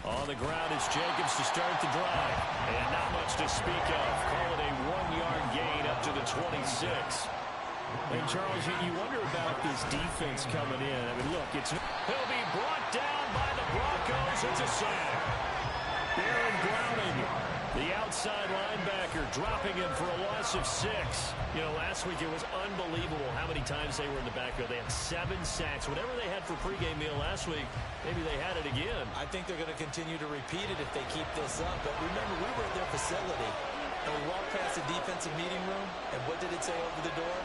On the ground is Jacobs to start the drive. And not much to speak of. Call it a 1-yard gain up to the 26. And, Charles, you wonder about this defense coming in. I mean, look, he'll be brought down by the Broncos. It's a sack. Aaron Browning, the outside linebacker, dropping him for a loss of 6. You know, last week it was unbelievable how many times they were in the backfield. They had 7 sacks. Whatever they had for pregame meal last week, maybe they had it again. I think they're going to continue to repeat it if they keep this up. But remember, we were at their facility, and we walked past the defensive meeting room, and what did it say over the door?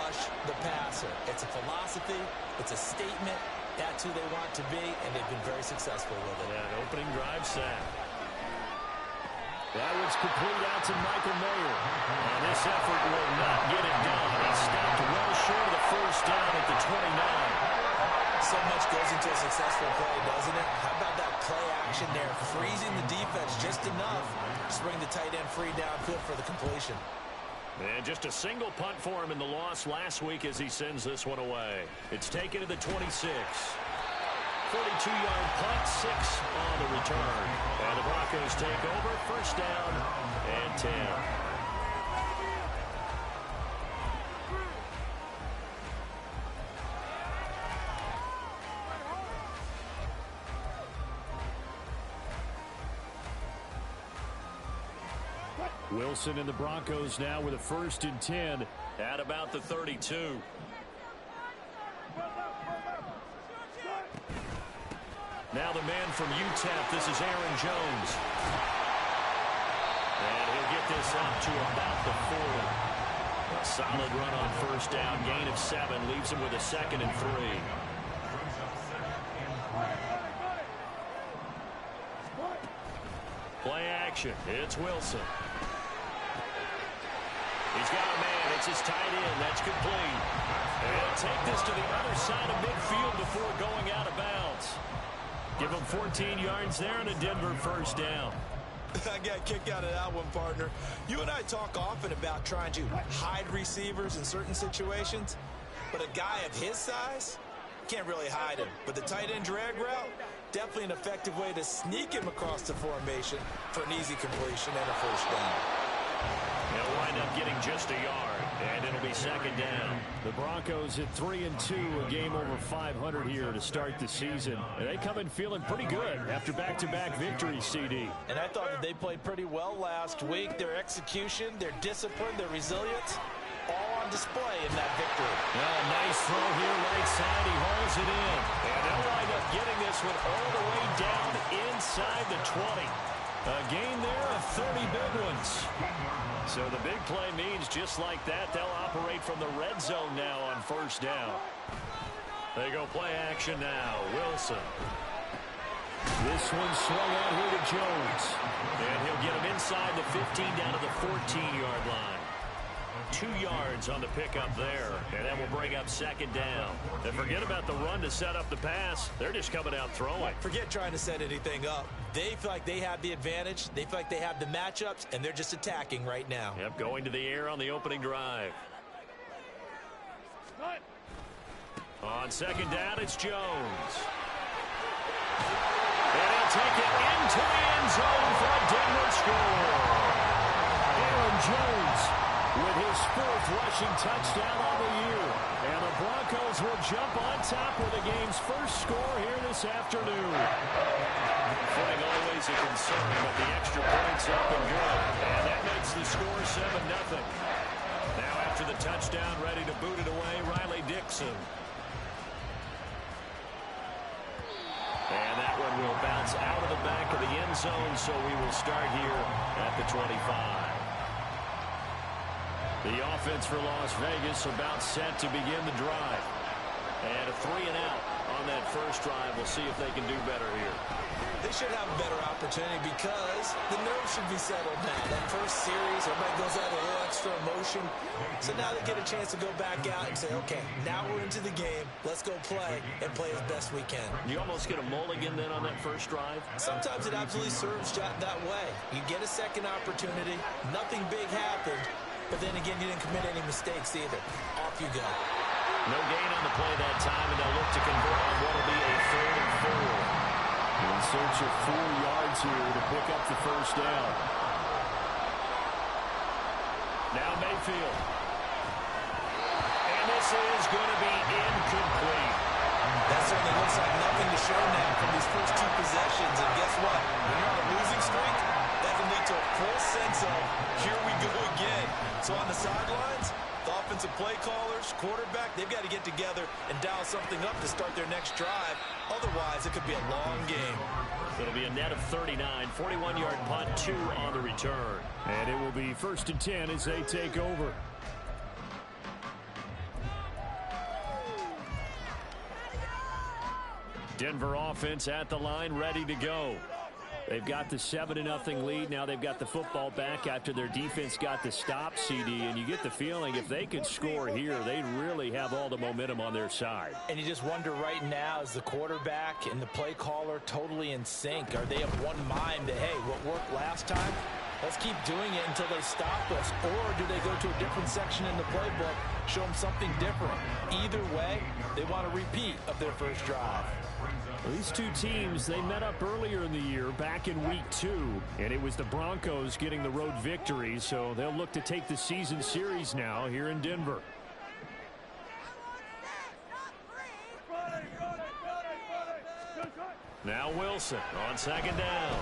Rush the passer. It's a philosophy. It's a statement. That's who they want to be, and they've been very successful with it. Yeah, an opening drive sack. That one's complete out to Michael Mayer. And this effort will not get it done. He stopped well short of the first down at the 29. So much goes into a successful play, doesn't it? How about that play action there? Freezing the defense just enough to bring the tight end free downfield for the completion. And just a single punt for him in the loss last week as he sends this one away. It's taken to the 26. 42-yard punt, 6 on the return. And the Broncos take over, first down and 10. Wilson and the Broncos now with a 1st and 10 at about the 32. Now the man from UTEP, this is Aaron Jones. And he'll get this up to about the 40. A solid run on first down, gain of 7, leaves him with a 2nd and 3. Play action, it's Wilson. He's got a man, it's his tight end, that's complete. And he'll take this to the other side of midfield before going out of bounds. Give him 14 yards there and a Denver first down. I got a kick out of that one, partner. You and I talk often about trying to hide receivers in certain situations, but a guy of his size can't really hide him. But the tight end drag route, definitely an effective way to sneak him across the formation for an easy completion and a first down. They'll wind up getting just a yard, and it'll be 2nd down. The Broncos at 3-2, a game over 500 here to start the season. And they come in feeling pretty good after back-to-back victories, CD. And I thought that they played pretty well last week. Their execution, their discipline, their resilience, all on display in that victory. Well, nice throw here right side. He hauls it in. And they'll wind up getting this one all the way down inside the 20. A gain there of 30 big ones. So the big play means just like that, they'll operate from the red zone now on first down. They go play action now. Wilson. This one swung out here to Jones. And he'll get him inside the 15 down to the 14-yard line. 2 yards on the pickup there. And that will bring up 2nd down. And forget about the run to set up the pass. They're just coming out throwing. Forget trying to set anything up. They feel like they have the advantage. They feel like they have the matchups, and they're just attacking right now. Yep, going to the air on the opening drive. On 2nd down, it's Jones. And he'll take it into the end zone for a Denver score. Aaron Jones with his 4th rushing touchdown on the year. And the Broncos will jump on top with the game's first score here this afternoon. Footing always a concern, but the extra points up and good. And that makes the score 7-0. Now after the touchdown, ready to boot it away, Riley Dixon. And that one will bounce out of the back of the end zone, so we will start here at the 25. The offense for Las Vegas about set to begin the drive. And a 3-and-out on that first drive. We'll see if they can do better here. They should have a better opportunity because the nerves should be settled now. That first series, everybody goes out a little extra emotion. So now they get a chance to go back out and say, okay, now we're into the game. Let's go play and play as best we can. You almost get a mulligan then on that first drive? Sometimes it absolutely serves that way. You get a second opportunity. Nothing big happened. But then again, you didn't commit any mistakes either. Off you go. No gain on the play that time, and they'll look to convert on what will be a 3rd and 4. search of 4 yards here to pick up the first down. Now Mayfield. And this is going to be incomplete. That certainly looks like nothing to show now from these first 2 possessions. And guess what? When you're on a losing streak, that can lead to a full sense of, here we go again. So on the sidelines, the offensive play callers, quarterback, they've got to get together and dial something up to start their next drive. Otherwise, it could be a long game. It'll be a net of 39, 41-yard punt, 2 on the return. And it will be 1st and 10 as they take over. Denver offense at the line, ready to go. They've got the 7-0 lead. Now they've got the football back after their defense got the stop, CD. And you get the feeling if they could score here, they'd really have all the momentum on their side. And you just wonder right now, is the quarterback and the play caller totally in sync? Are they of one mind that, hey, what worked last time, let's keep doing it until they stop us? Or do they go to a different section in the playbook, show them something different? Either way, they want a repeat of their first drive. These 2 teams, they met up earlier in the year, back in week 2, and it was the Broncos getting the road victory, so they'll look to take the season series now here in Denver. Now Wilson on 2nd down.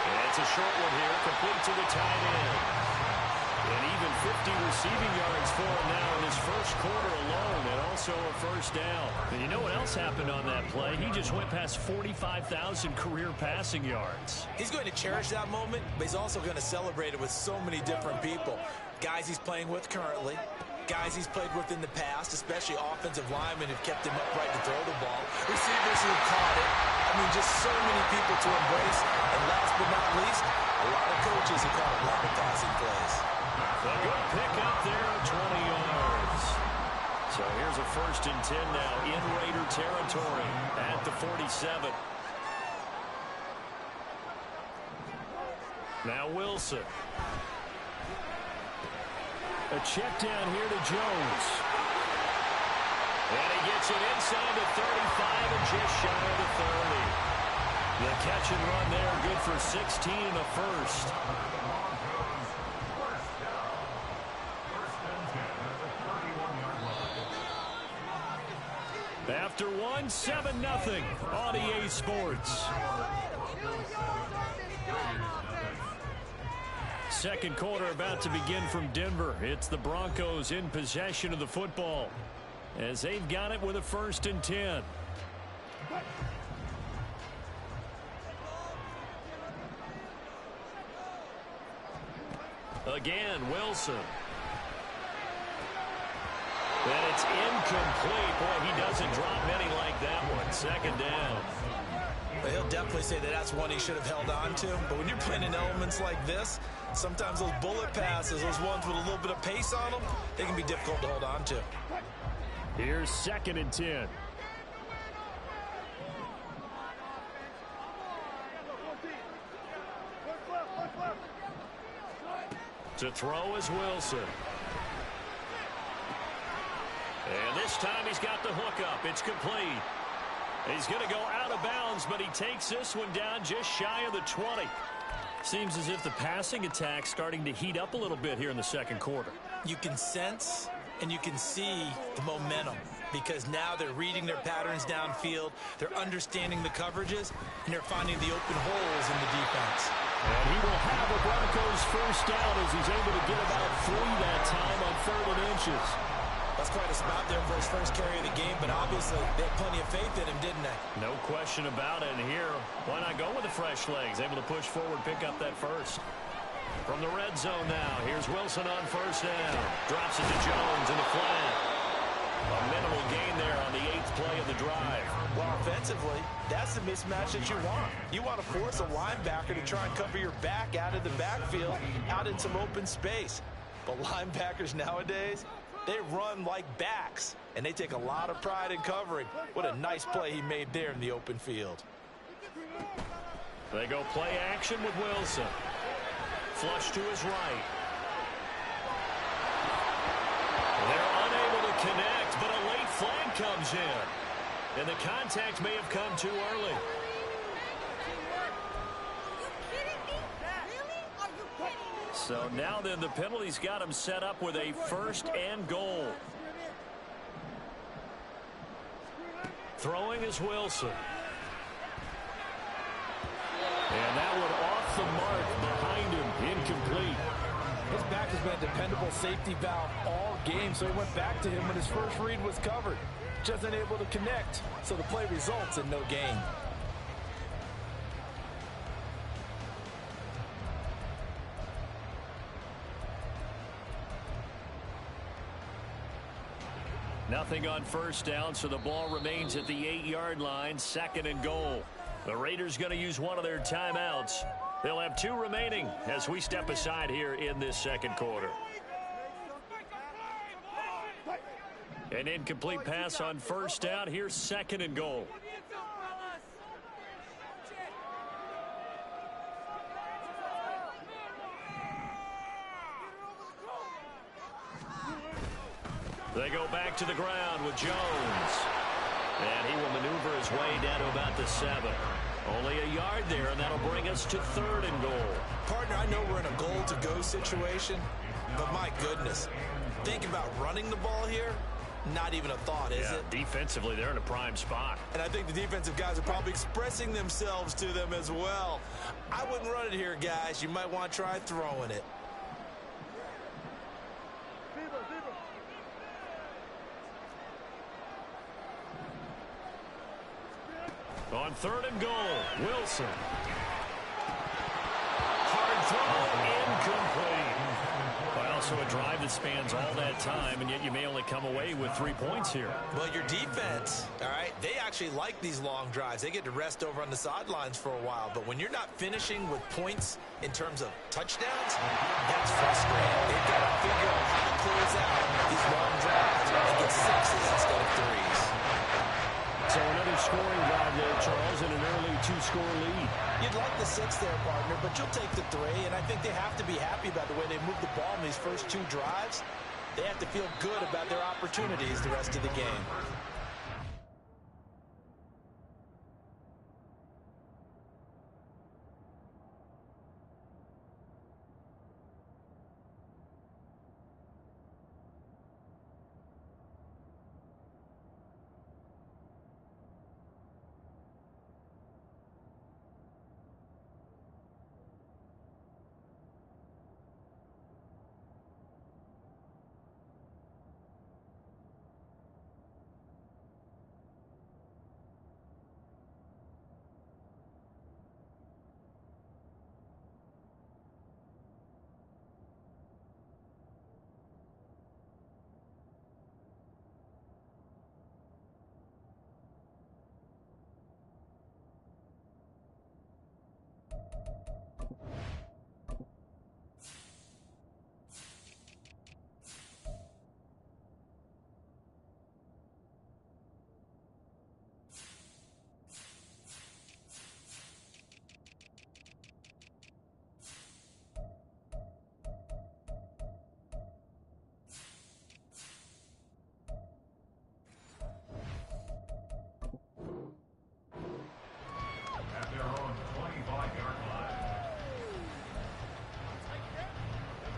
And it's a short one here, complete to the tight end. And even 50 receiving yards for him now in his first quarter alone, and also a first down. And you know what else happened on that play? He just went past 45,000 career passing yards. He's going to cherish that moment, but he's also going to celebrate it with so many different people. Guys he's playing with currently, guys he's played with in the past, especially offensive linemen who've kept him upright to throw the ball, receivers who've caught it. I mean, just so many people to embrace. And last but not least, a lot of coaches who call a lot of passing plays. A good pick up there of 20 yards. So here's a 1st and 10 now in Raider territory at the 47. Now Wilson. A check down here to Jones. And he gets it inside the 35 and just shy of the 30. The catch and run there, good for 16 and a first. After 1, 7-0 on EA Sports. Second quarter about to begin from Denver. It's the Broncos in possession of the football as they've got it with a 1st and 10. Again, Wilson. And it's incomplete. Boy, he doesn't drop many like that one. 2nd down. Well, he'll definitely say that that's one he should have held on to. But when you're playing in elements like this, sometimes those bullet passes, those ones with a little bit of pace on them, they can be difficult to hold on to. Here's 2nd and 10. To throw is Wilson. And this time he's got the hook up. It's complete. He's going to go out of bounds, but he takes this one down just shy of the 20. Seems as if the passing attack's starting to heat up a little bit here in the second quarter. You can sense and you can see the momentum because now they're reading their patterns downfield, they're understanding the coverages, and they're finding the open holes in the defense. And he will have a Broncos first down as he's able to get about 3 that time on 3rd and inches. That's quite a spot there for his first carry of the game, but obviously they had plenty of faith in him, didn't they? No question about it. And here, why not go with the fresh legs? Able to push forward, pick up that first. From the red zone now, here's Wilson on first down. Drops it to Jones in the flat. A minimal gain there on the 8th play of the drive. Well, offensively, that's the mismatch that you want. You want to force a linebacker to try and cover your back out of the backfield, out in some open space. But linebackers nowadays, they run like backs, and they take a lot of pride in covering. What a nice play he made there in the open field. They go play action with Wilson. Flush to his right. They're unable to connect, but a late flag comes in. And the contact may have come too early. So now then the penalty's got him set up with a 1st and goal. Throwing is Wilson. And that one off the mark behind him, incomplete. His back has been a dependable safety valve all game, so he went back to him when his first read was covered. Just unable to connect, so the play results in no gain. Nothing on 1st down, so the ball remains at the 8-yard line, 2nd and goal. The Raiders going to use one of their timeouts. They'll have 2 remaining as we step aside here in this 2nd quarter. An incomplete pass on 1st down. Here's 2nd and goal. They go back to the ground with Jones. And he will maneuver his way down to about the 7. Only a yard there, and that'll bring us to 3rd and goal. Partner, I know we're in a goal-to-go situation, but my goodness, think about running the ball here. Not even a thought, is it? Defensively, they're in a prime spot. And I think the defensive guys are probably expressing themselves to them as well. I wouldn't run it here, guys. You might want to try throwing it. On 3rd and goal, Wilson. Hard throw, incomplete. Well, so a drive that spans all that time, and yet you may only come away with 3 points here. Well, your defense, all right, they actually like these long drives. They get to rest over on the sidelines for a while. But when you're not finishing with points in terms of touchdowns, that's frustrating. They've got to figure out how to close out these long drives and get 6s instead of 3s. So another scoring drive there, Charles, and an early 2-score lead. You'd like the 6 there, partner, but you'll take the 3, and I think they have to be happy about the way they moved the ball in these first 2 drives. They have to feel good about their opportunities the rest of the game.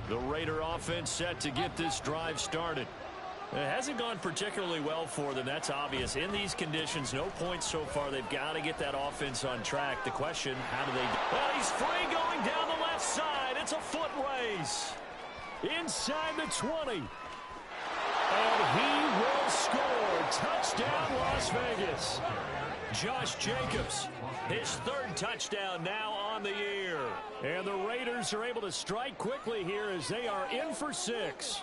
The Raider offense set to get this drive started. It hasn't gone particularly well for them. That's obvious. In these conditions, no points so far. They've got to get that offense on track. The question, how do they do? Well, he's free going down the left side. It's a foot race. Inside the 20. And he will score. Touchdown, Las Vegas. Josh Jacobs, his 3rd touchdown now on the year. And the Raiders are able to strike quickly here as they are in for 6.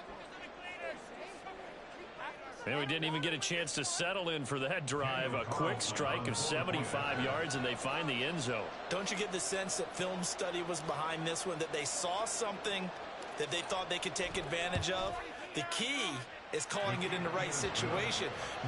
And we didn't even get a chance to settle in for that drive. A quick strike of 75 yards, and they find the end zone. Don't you get the sense that film study was behind this one, that they saw something that they thought they could take advantage of? The key is calling it in the right situation.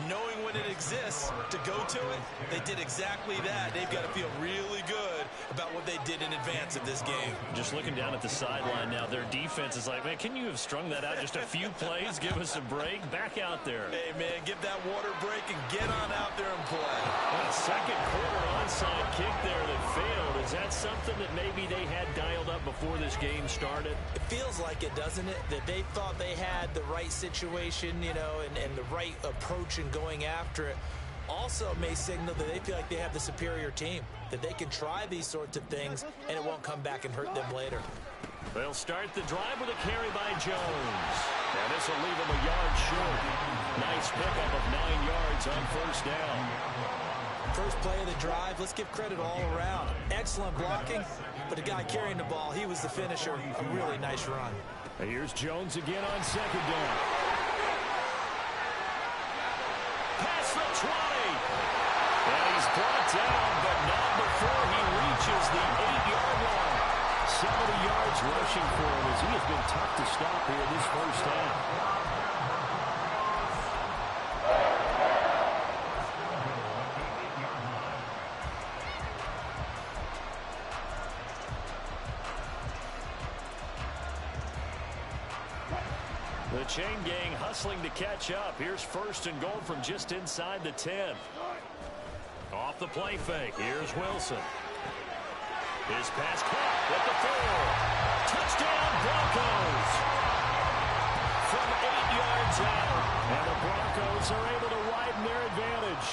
Knowing when it exists to go to it, they did exactly that. They've got to feel really good about what they did in advance of this game. Just looking down at the sideline now, their defense is like, man, can you have strung that out just a few plays? Give us a break. Back out there. Hey, man, give that water break and get on out there and play. A second quarter onside kick there that failed. Is that something that maybe they had dialed up before this game started? It feels like it, doesn't it? That they thought they had the right situation, you know, and the right approach in going after it. Also may signal that they feel like they have the superior team, that they can try these sorts of things and it won't come back and hurt them later. They'll start the drive with a carry by Jones. And this will leave him a yard short. Nice pickup of 9 yards on first down. First play of the drive, let's give credit all around. Excellent blocking, but the guy carrying the ball, he was the finisher. A really nice run. And here's Jones again on second down. Past the 20. And he's brought down, but not before he reaches the 8-yard line. 70 yards rushing for him as he has been tough to stop here this first half. The chain gang hustling to catch up. Here's first and goal from just inside the 10. Off the play fake. Here's Wilson. His pass caught at the 4. Touchdown Broncos. From 8 yards out. And the Broncos are able to widen their advantage.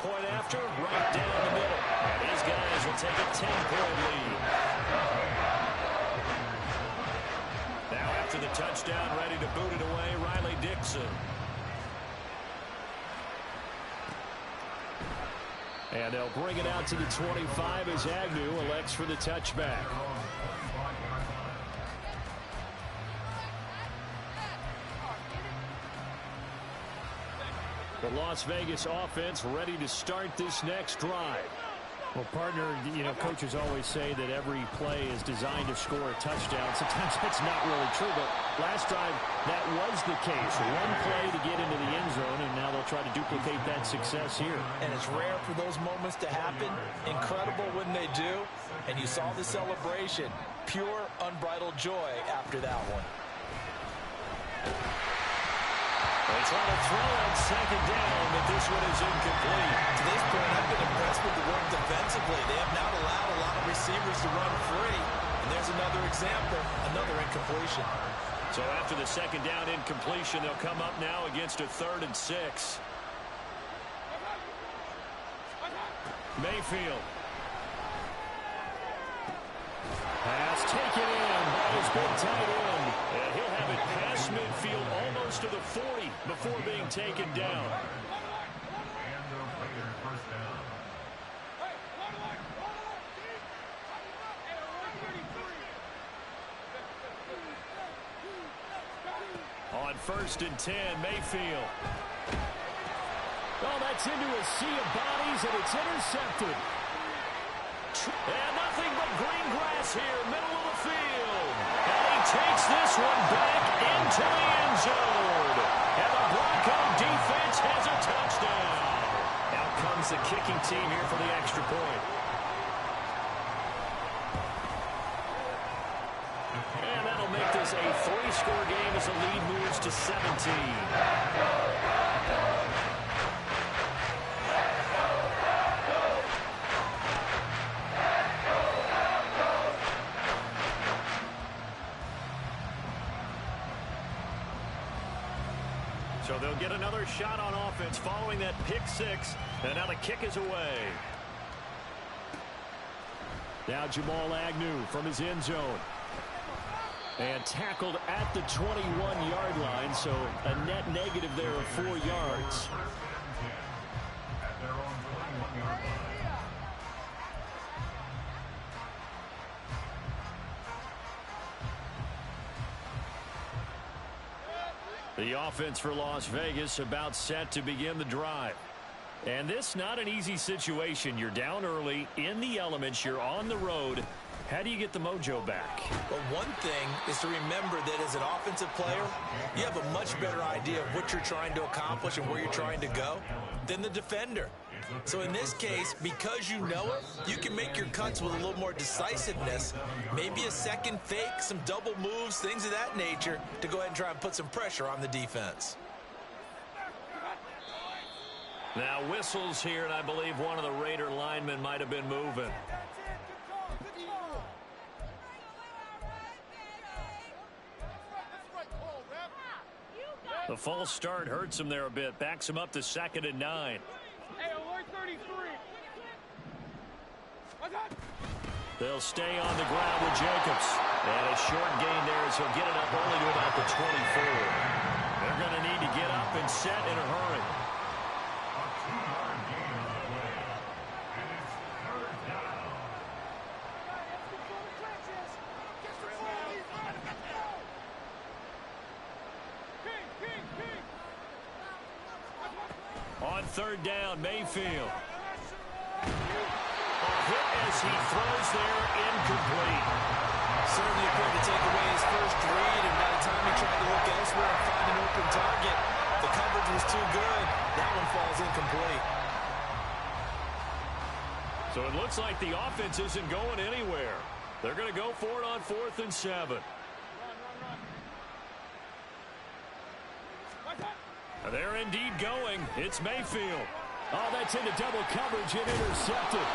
Point after, right down the middle. And these guys will take a 10-point lead. Now after the touchdown, ready to boot it away, Riley Dixon. And they'll bring it out to the 25 as Agnew elects for the touchback. The Las Vegas offense ready to start this next drive. Well, partner, you know, coaches always say that every play is designed to score a touchdown. Sometimes that's not really true, but last drive, that was the case. One play to get into the end zone, and now they'll try to duplicate that success here. And it's rare for those moments to happen. Incredible when they do. And you saw the celebration. Pure, unbridled joy after that one. They try to throw on second down, but this one is incomplete. To this point, I've been impressed with the work defensively. They have not allowed a lot of receivers to run free. And there's another example, another incompletion. So after the second down incompletion, they'll come up now against a 3rd and 6. Mayfield. Pass taken in by his big tight end. And he'll have it past midfield almost to the 40 before being taken down. On 1st and 10, Mayfield. Oh, that's into a sea of bodies, and it's intercepted. And nothing but green grass here, middle of the field. And he takes this one back into the end zone. And the Bronco defense has a touchdown. Out comes the kicking team here for the extra point. And that'll make this a 3-score game as the lead moves to 17. So they'll get another shot on offense following that pick 6. And now the kick is away. Now Jamal Agnew from his end zone. And tackled at the 21-yard line, so a net negative there of 4 yards. The offense for Las Vegas about set to begin the drive. And this not an easy situation. You're down early in the elements. You're on the road. How do you get the mojo back? Well, one thing is to remember that as an offensive player, you have a much better idea of what you're trying to accomplish and where you're trying to go than the defender. So in this case, because you know it, you can make your cuts with a little more decisiveness, maybe a second fake, some double moves, things of that nature, to go ahead and try and put some pressure on the defense. Now whistles here, and I believe one of the Raider linemen might have been moving. The false start hurts him there a bit. Backs him up to 2nd and 9. They'll stay on the ground with Jacobs. And a short gain there as he'll get it up only to about the 24. They're going to need to get up and set in a hurry. On 3rd down, Mayfield. A hit as he throws there, incomplete. Certainly appeared to take away his first read, and by the time he tried to look elsewhere and find an open target, the coverage was too good. That one falls incomplete. So it looks like the offense isn't going anywhere. They're going to go for it on 4th and 7. They're indeed going. It's Mayfield. Oh, that's into double coverage and intercepted.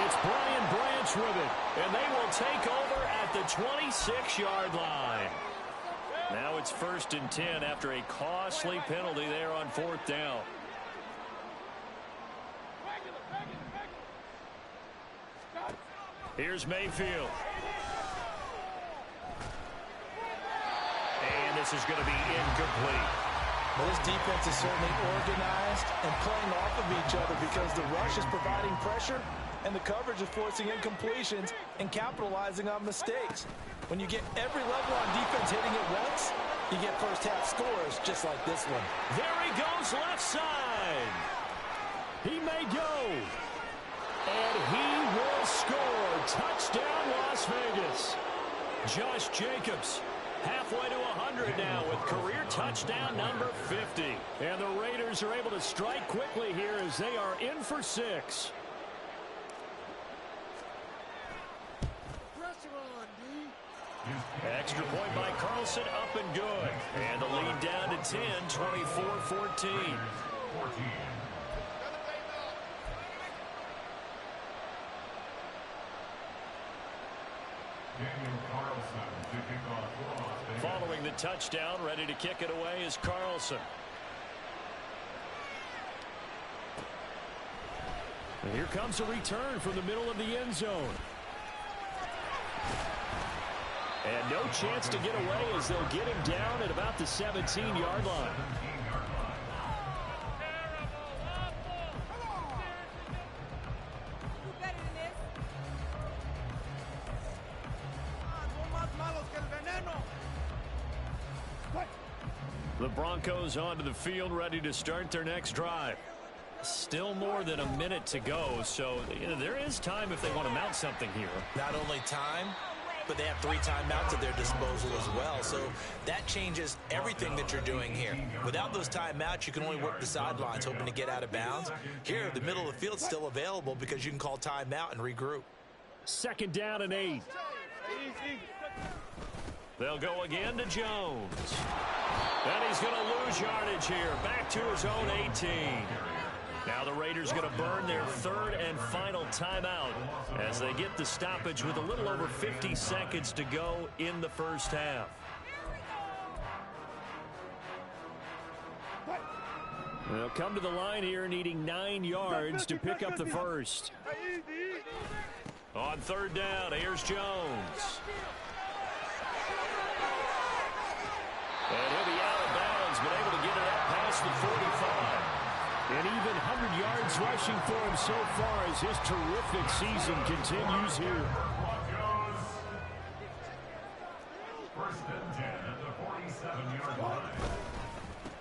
It's Brian Branch with it. And they will take over at the 26-yard line. Now it's 1st and 10 after a costly penalty there on 4th down. Here's Mayfield. And this is going to be incomplete. Well, this defense is certainly organized and playing off of each other because the rush is providing pressure and the coverage is forcing incompletions and capitalizing on mistakes. When you get every level on defense hitting it once, you get first-half scores just like this one. There he goes left side. He may go. And he will score. Touchdown, Las Vegas. Josh Jacobs. Halfway to 100 now with career touchdown number 50. And the Raiders are able to strike quickly here as they are in for 6. Extra point by Carlson, up and good. And the lead down to 10, 24-14. Following the touchdown, ready to kick it away is Carlson. And here comes a return from the middle of the end zone. And no chance to get away as they'll get him down at about the 17-yard line. The Broncos onto the field, ready to start their next drive. Still more than a minute to go, so there is time if they want to mount something here. Not only time, but they have 3 timeouts at their disposal as well. So that changes everything that you're doing here. Without those timeouts, you can only work the sidelines, hoping to get out of bounds. Here, the middle of the field's still available because you can call timeout and regroup. 2nd down and 8. They'll go again to Jones. And he's going to lose yardage here. Back to his own 18. Now the Raiders going to burn their 3rd and final timeout as they get the stoppage with a little over 50 seconds to go in the first half. They'll come to the line here needing 9 yards to pick up the first. On 3rd down, here's Jones. And he'll be out of bounds, but able to get it up past the 45. And even 100 yards rushing for him so far as his terrific season continues here.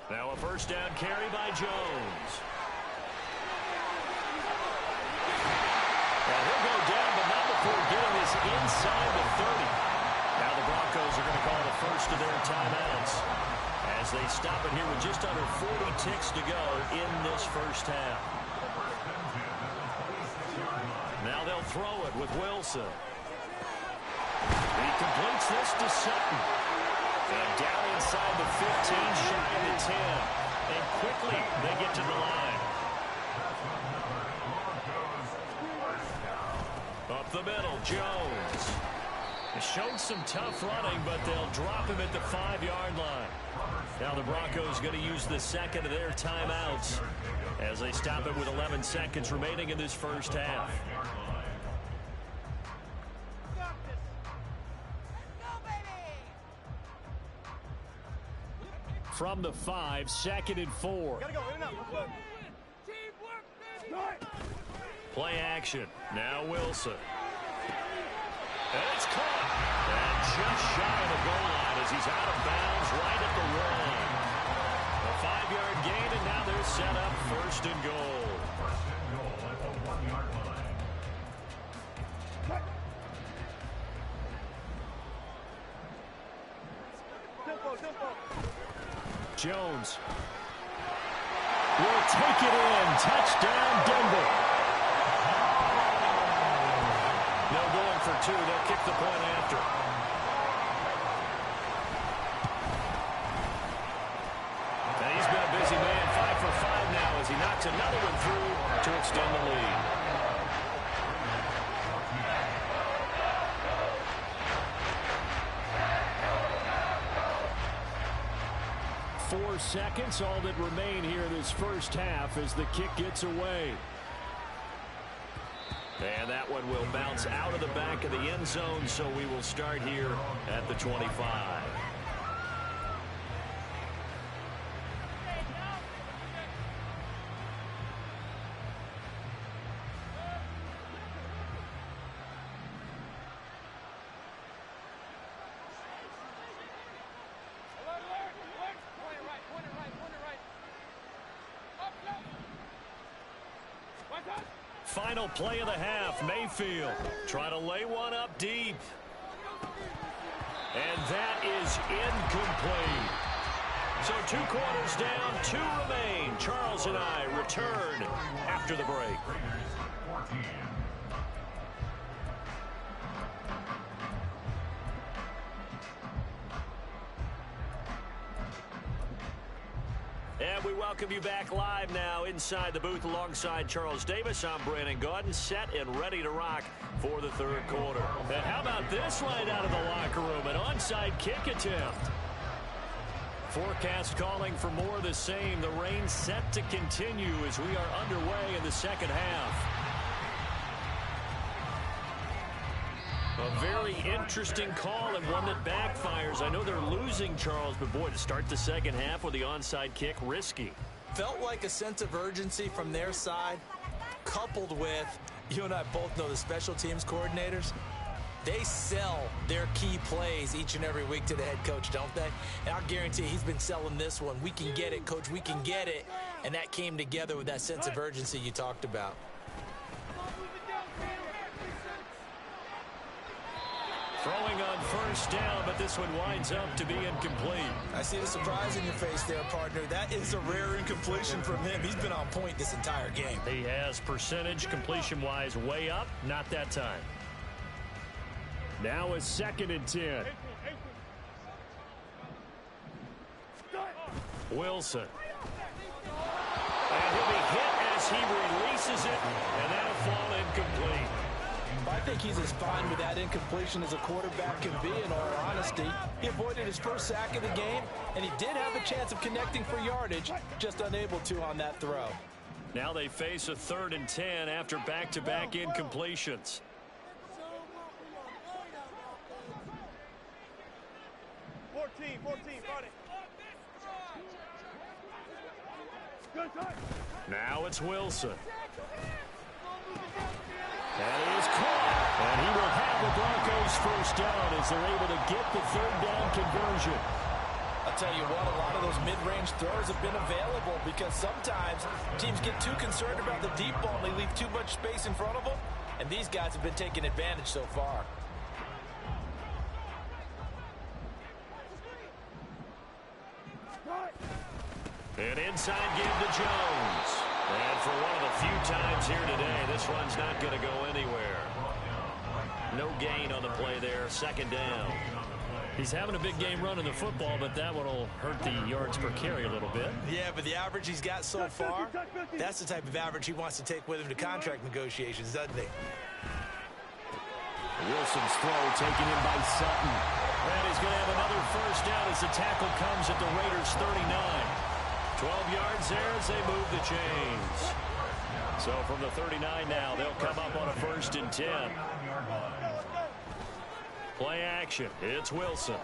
Now a 1st down carry by Jones. And he'll go down, but not before getting his is inside the 30. Now the Broncos are going to call the first of their timeouts as they stop it here with just under 40 ticks to go in this first half. Now they'll throw it with Wilson. He completes this to Sutton. And down inside the 15, shy of the 10. And quickly they get to the line. Up the middle, Jones. Has shown some tough running, but they'll drop him at the 5-yard line. Now the Broncos going to use the second of their timeouts as they stop it with 11 seconds remaining in this first half. From the 5, 2nd and 4. Play action. Now Wilson. And it's caught. And just shy of the goal line as he's out of bounds right at the 1. A 5-yard gain, and now they're set up 1st and goal. Jones will take it in. Touchdown, Denver. No going for 2. They'll kick the point after. And he's been a busy man. 5 for 5 now as he knocks another one through to extend the lead. 4 seconds, all that remain here in this first half as the kick gets away. And that one will bounce out of the back of the end zone, so we will start here at the 25. Final play of the half. Mayfield trying to lay one up deep. And that is incomplete. So 2 quarters down, 2 remain. Charles and I return after the break. And we welcome you back live now inside the booth alongside Charles Davis. I'm Brandon Gaudin, set and ready to rock for the 3rd quarter. And how about this right out of the locker room? An onside kick attempt. Forecast calling for more of the same. The rain set to continue as we are underway in the second half. A very interesting call and one that backfires. I know they're losing, Charles, but boy, to start the second half with the onside kick, risky. Felt like a sense of urgency from their side, coupled with, you and I both know the special teams coordinators, they sell their key plays each and every week to the head coach, don't they? And I'll guarantee he's been selling this one. We can get it, coach, we can get it. And that came together with that sense of urgency you talked about. Throwing on first down, but this one winds up to be incomplete. I see the surprise in your face there, partner. That is a rare incompletion from him. He's been on point this entire game. He has percentage completion-wise way up. Not that time. Now a 2nd and 10. Wilson. And he'll be hit as he releases it, and that'll fall incomplete. I think he's as fine with that incompletion as a quarterback can be, in all honesty. He avoided his first sack of the game, and he did have a chance of connecting for yardage, just unable to on that throw. Now they face a 3rd and 10 after back-to-back incompletions. Now it's Wilson. And he is caught. And he will have the Broncos first down as they're able to get the 3rd down conversion. I'll tell you what, a lot of those mid-range throws have been available because sometimes teams get too concerned about the deep ball and they leave too much space in front of them. and these guys have been taking advantage so far. An inside give to Jones. And for one of the few times here today, this one's not going to go anywhere. No gain on the play there, second down. He's having a big game running the football, but that one will hurt the yards per carry a little bit. Yeah, but the average he's got so far, that's the type of average he wants to take with him to contract negotiations, doesn't he? Wilson's throw taken in by Sutton. And he's going to have another first down as the tackle comes at the Raiders' 39. 12 yards there as they move the chains. So from the 39 now, they'll come up on a 1st and 10. Play action. It's Wilson.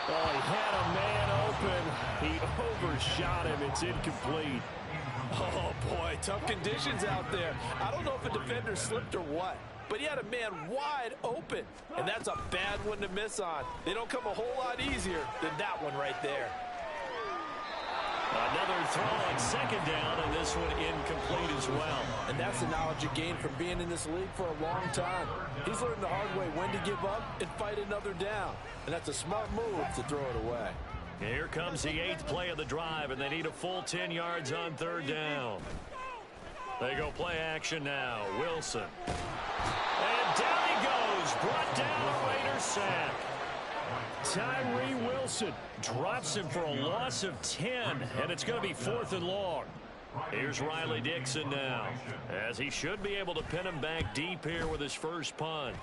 Oh, he had a man open. He overshot him. It's incomplete. Oh, boy, tough conditions out there. I don't know if a defender slipped or what, but he had a man wide open, and that's a bad one to miss on. They don't come a whole lot easier than that one right there. Another throw on second down, and this one incomplete as well. And that's the knowledge you gain from being in this league for a long time. He's learned the hard way when to give up and fight another down. And that's a smart move to throw it away. Here comes the 8th play of the drive, and they need a full 10 yards on 3rd down. They go play action now. Wilson. And down he goes. Brought down a Raiders sack. Tyree Wilson drops him for a loss of 10, and it's going to be 4th and long. Here's Riley Dixon now, as he should be able to pin him back deep here with his first punt.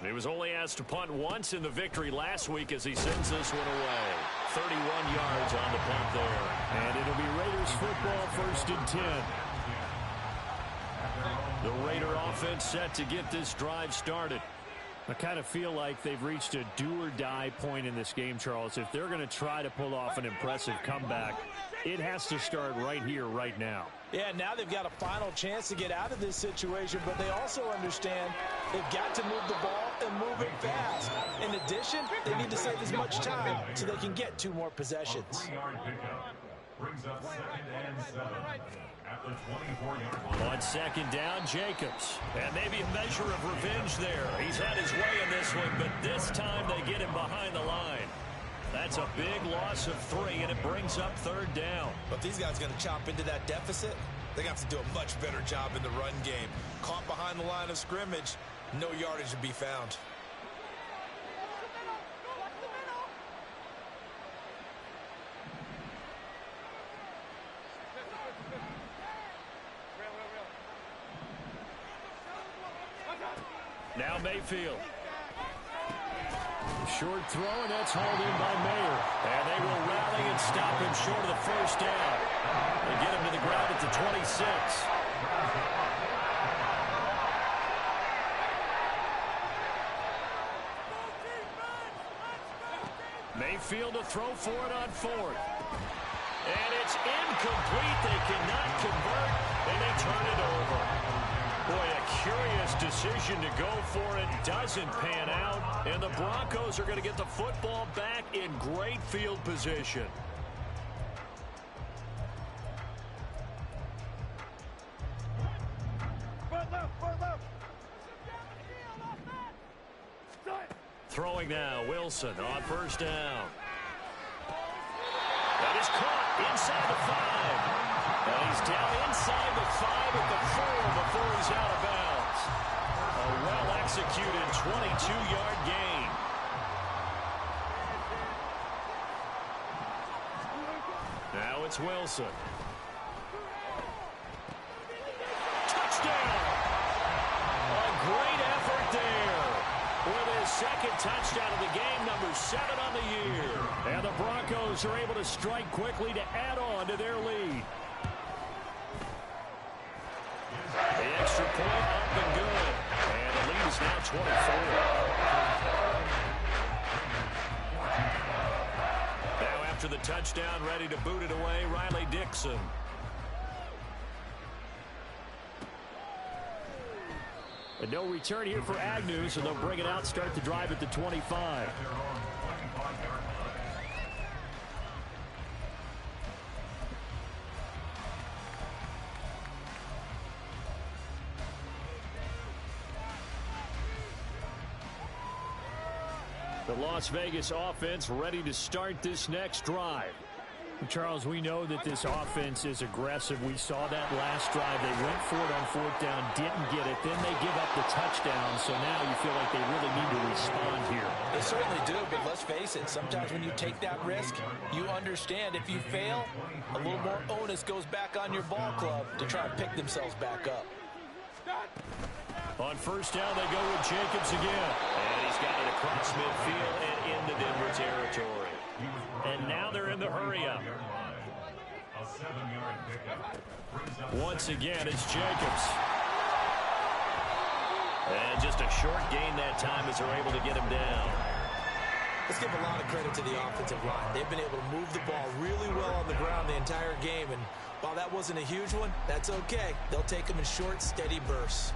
He was only asked to punt once in the victory last week as he sends this one away. 31 yards on the punt there. And it'll be Raiders football, 1st and 10. The Raider offense set to get this drive started. I kind of feel like they've reached a do-or-die point in this game, Charles. If they're going to try to pull off an impressive comeback, it has to start right here, right now. Yeah, now they've got a final chance to get out of this situation, but they also understand they've got to move the ball and move it fast. In addition, they need to save as much time so they can get 2 more possessions. Brings up 2nd and 7 at the 24-yard line. On 2nd down, Jacobs. And maybe a measure of revenge there. He's had his way in this one, but this time they get him behind the line. That's a big loss of 3, and it brings up 3rd down. But if these guys are going to chop into that deficit, they're going to have to do a much better job in the run game. Caught behind the line of scrimmage, no yardage to be found. Now Mayfield. Short throw, and that's hauled in by Mayer. And they will rally and stop him short of the first down. They get him to the ground at the 26. Mayfield to throw for it on 4th. And it's incomplete. They cannot convert, and they turn it over. Boy, a curious decision to go for it. Doesn't pan out. And the Broncos are going to get the football back in great field position. Throwing now, Wilson on 1st down. That is caught inside the 5. And he's down inside the 5 at the 4 before he's out of bounds. A well-executed 22-yard gain. Now it's Wilson. Touchdown! A great effort there. With his 2nd touchdown of the game, number 7 on the year. And the Broncos are able to strike quickly to add on to their lead. The extra point up and good. And the lead is now 24. Now after the touchdown, ready to boot it away, Riley Dixon. And no return here for Agnew, so they'll bring it out, start the drive at the 25. The Las Vegas offense ready to start this next drive. Charles, we know that this offense is aggressive. We saw that last drive. They went for it on fourth down, didn't get it. Then they give up the touchdown. So now you feel like they really need to respond here. They certainly do, but let's face it. Sometimes when you take that risk, you understand if you fail, a little more onus goes back on your ball club to try and pick themselves back up. On first down, they go with Jacobs again. And he's got it across midfield and into Denver territory. And now they're in the hurry-up. Once again, it's Jacobs. And just a short gain that time as they're able to get him down. Let's give a lot of credit to the offensive line. They've been able to move the ball really well on the ground the entire game. And while that wasn't a huge one, that's okay. They'll take them in short, steady bursts.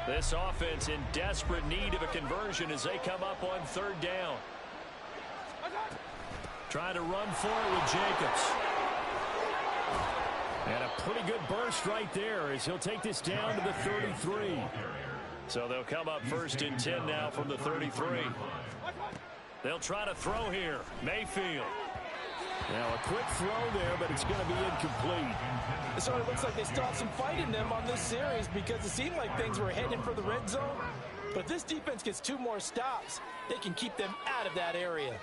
This offense in desperate need of a conversion as they come up on third down. Trying to run for it with Jacobs. And a pretty good burst right there as he'll take this down to the 33. So they'll come up first and 10 now from the 33. They'll try to throw here. Mayfield. Now a quick throw there, but it's going to be incomplete. It sort of looks like they still have some fight in them on this series because it seemed like things were heading for the red zone. But if this defense gets 2 more stops, they can keep them out of that area.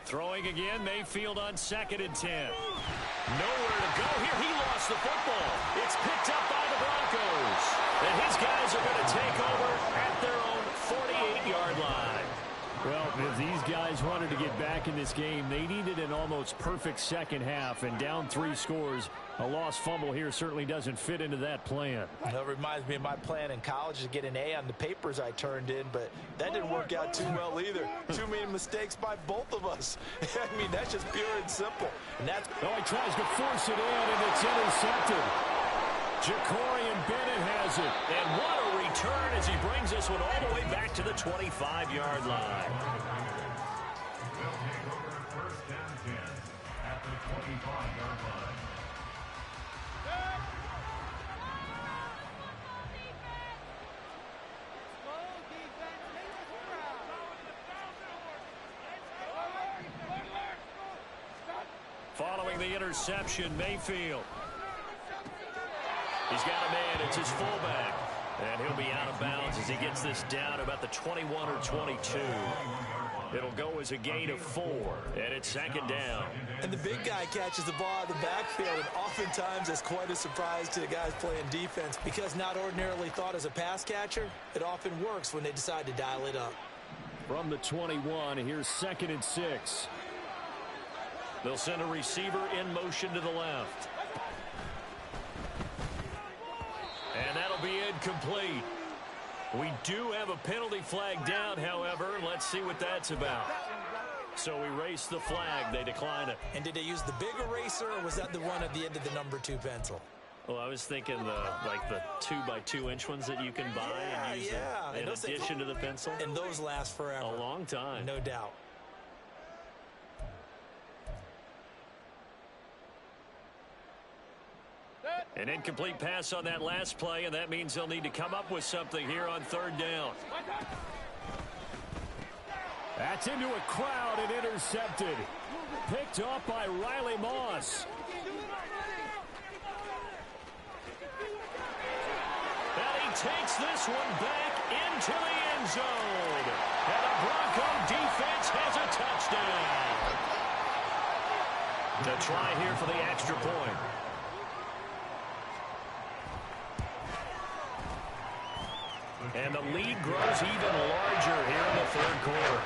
Throwing again, Mayfield on 2nd and 10. Nowhere to go here. He lost the football. It's picked up by the Broncos. And his guys are going to take over at their own 48-yard line. Well, if these guys wanted to get back in this game, they needed an almost perfect second half, and down 3 scores. A lost fumble here certainly doesn't fit into that plan. It reminds me of my plan in college to get an A on the papers I turned in, but that didn't work out too well either. Too many mistakes by both of us. I mean, that's just pure and simple. And that's... Oh, he tries to force it in, and it's intercepted. Jacorian Bennett has it. And what a return as he brings this one all the way back to the 25-yard line. They'll take over first and 10 at the 25-yard line. Following the interception, Mayfield. He's got a man. It's his fullback. And he'll be out of bounds as he gets this down about the 21 or 22. It'll go as a gain of 4, and it's 2nd down. And the big guy catches the ball out of the backfield, and oftentimes it's quite a surprise to the guys playing defense because not ordinarily thought as a pass catcher, it often works when they decide to dial it up. From the 21, here's 2nd and 6. They'll send a receiver in motion to the left. And that'll be incomplete. We do have a penalty flag down, however. Let's see what that's about. So we race the flag. They decline it. And did they use the big eraser, or was that the one at the end of the number 2 pencil? Well, I was thinking the 2x2-inch ones that you can buy and use in addition to the pencil. And those last forever. A long time. No doubt. An incomplete pass on that last play, and that means they'll need to come up with something here on 3rd down. That's into a crowd and intercepted. Picked off by Riley Moss. And he takes this one back into the end zone. And the Bronco defense has a touchdown. To try here for the extra point. And the lead grows even larger here in the 3rd quarter.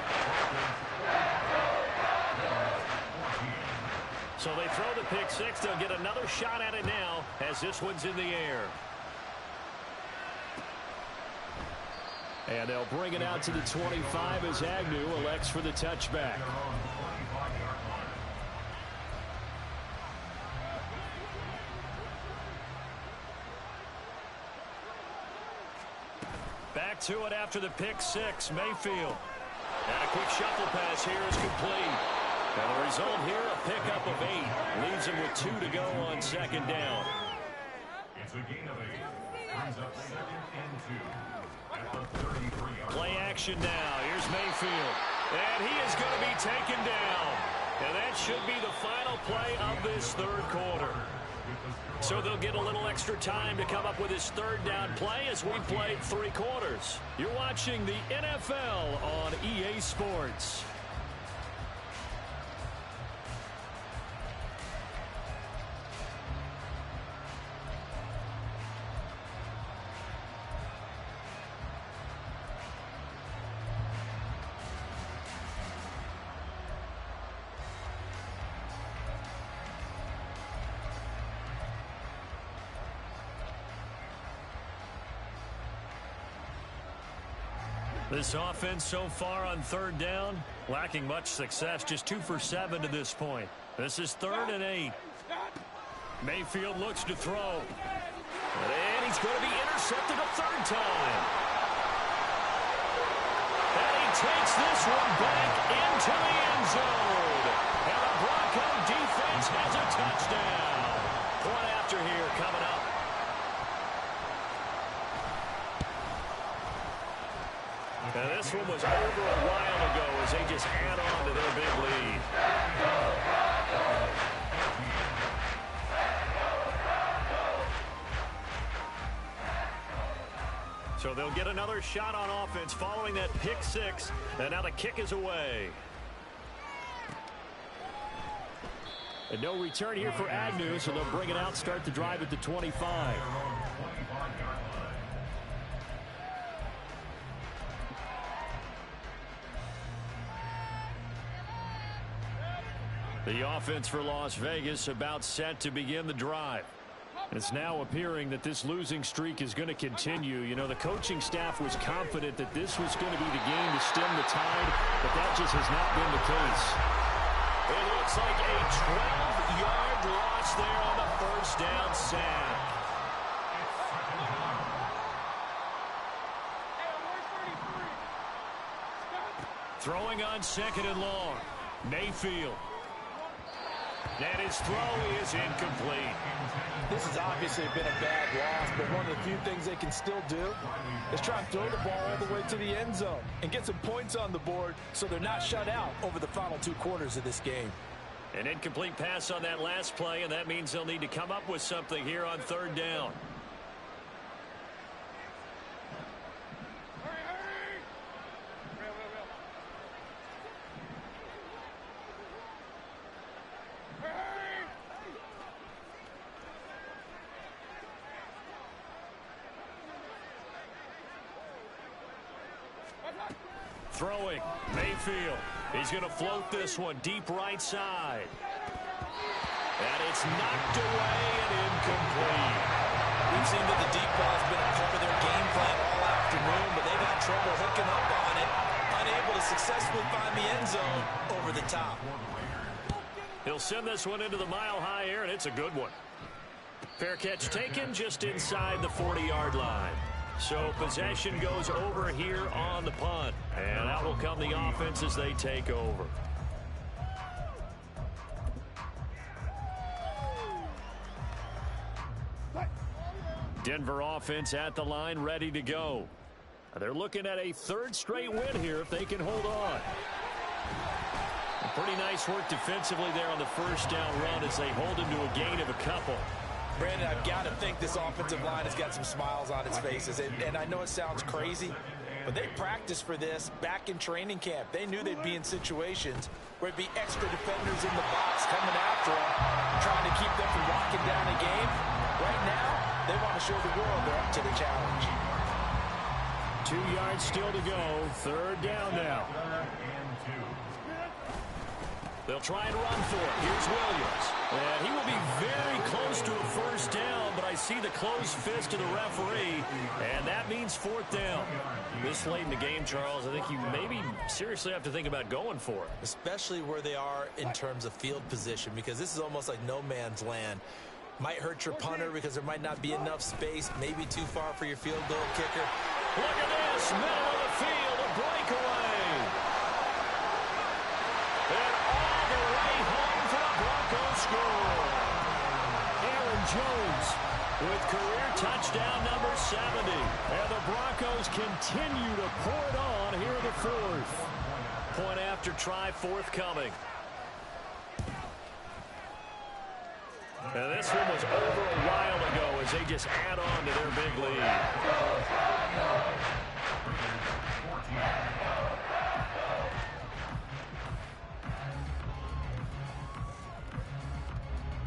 So they throw the pick 6. They'll get another shot at it now as this one's in the air. And they'll bring it out to the 25 as Agnew elects for the touchback. Back to it after the pick 6, Mayfield. And a quick shuffle pass here is complete. And the result here, a pickup of 8. Leaves him with 2 to go on 2nd down. It's a gain of 8. Brings up 2nd and 2 at the 33-yard line. Play action now. Here's Mayfield. And he is going to be taken down. And that should be the final play of this third quarter. So they'll get a little extra time to come up with his third down play as we played 3 quarters. You're watching the NFL on EA Sports. This offense so far on third down, lacking much success, just 2 for 7 to this point. This is 3rd and 8. Mayfield looks to throw. And he's going to be intercepted a 3rd time. And he takes this one back into the end zone. And the Bronco defense has a touchdown. Point after here coming up. Now this one was over a while ago as they just add on to their big lead. So they'll get another shot on offense following that pick 6. And now the kick is away. And no return here for Agnew, so they'll bring it out, start the drive at the 25. The offense for Las Vegas about set to begin the drive. It's now appearing that this losing streak is going to continue. You know, the coaching staff was confident that this was going to be the game to stem the tide, but that just has not been the case. It looks like a 12-yard loss there on the first down sack. Throwing on 2nd and long. Mayfield. And his throw is incomplete. This has obviously been a bad loss, but one of the few things they can still do is try and throw the ball all the way to the end zone and get some points on the board so they're not shut out over the final 2 quarters of this game. An incomplete pass on that last play, and that means they'll need to come up with something here on 3rd down. Throwing, Mayfield. He's going to float this one deep right side. And it's knocked away and incomplete. We've seen that the deep ball has been a part of their game plan all afternoon, but they've had trouble hooking up on it, unable to successfully find the end zone over the top. He'll send this one into the mile-high air, and it's a good one. Fair catch taken just inside the 40-yard line. So possession goes over here on the punt. And out will come the offense as they take over. Denver offense at the line, ready to go. They're looking at a 3rd straight win here if they can hold on. Pretty nice work defensively there on the first down run as they hold him to a gain of a couple. Brandon, I've got to think this offensive line has got some smiles on its faces. And I know it sounds crazy, but they practiced for this back in training camp. They knew they'd be in situations where it'd be extra defenders in the box coming after them, trying to keep them from locking down a game. Right now, they want to show the world they're up to the challenge. 2 yards still to go. 3rd down now. They'll try and run for it. Here's Williams. And he will be very close to a first down, but I see the closed fist of the referee, and that means 4th down. This late in the game, Charles, I think you maybe seriously have to think about going for it. Especially where they are in terms of field position, because this is almost like no man's land. Might hurt your punter because there might not be enough space, maybe too far for your field goal kicker. Look at this, middle of the field, a breakaway. And all the way home for the Broncos score. Aaron Jones with career touchdown number 70. And the Broncos continue to pour it on here in the fourth. Point after try forthcoming. And this one was over a while ago as they just add on to their big lead.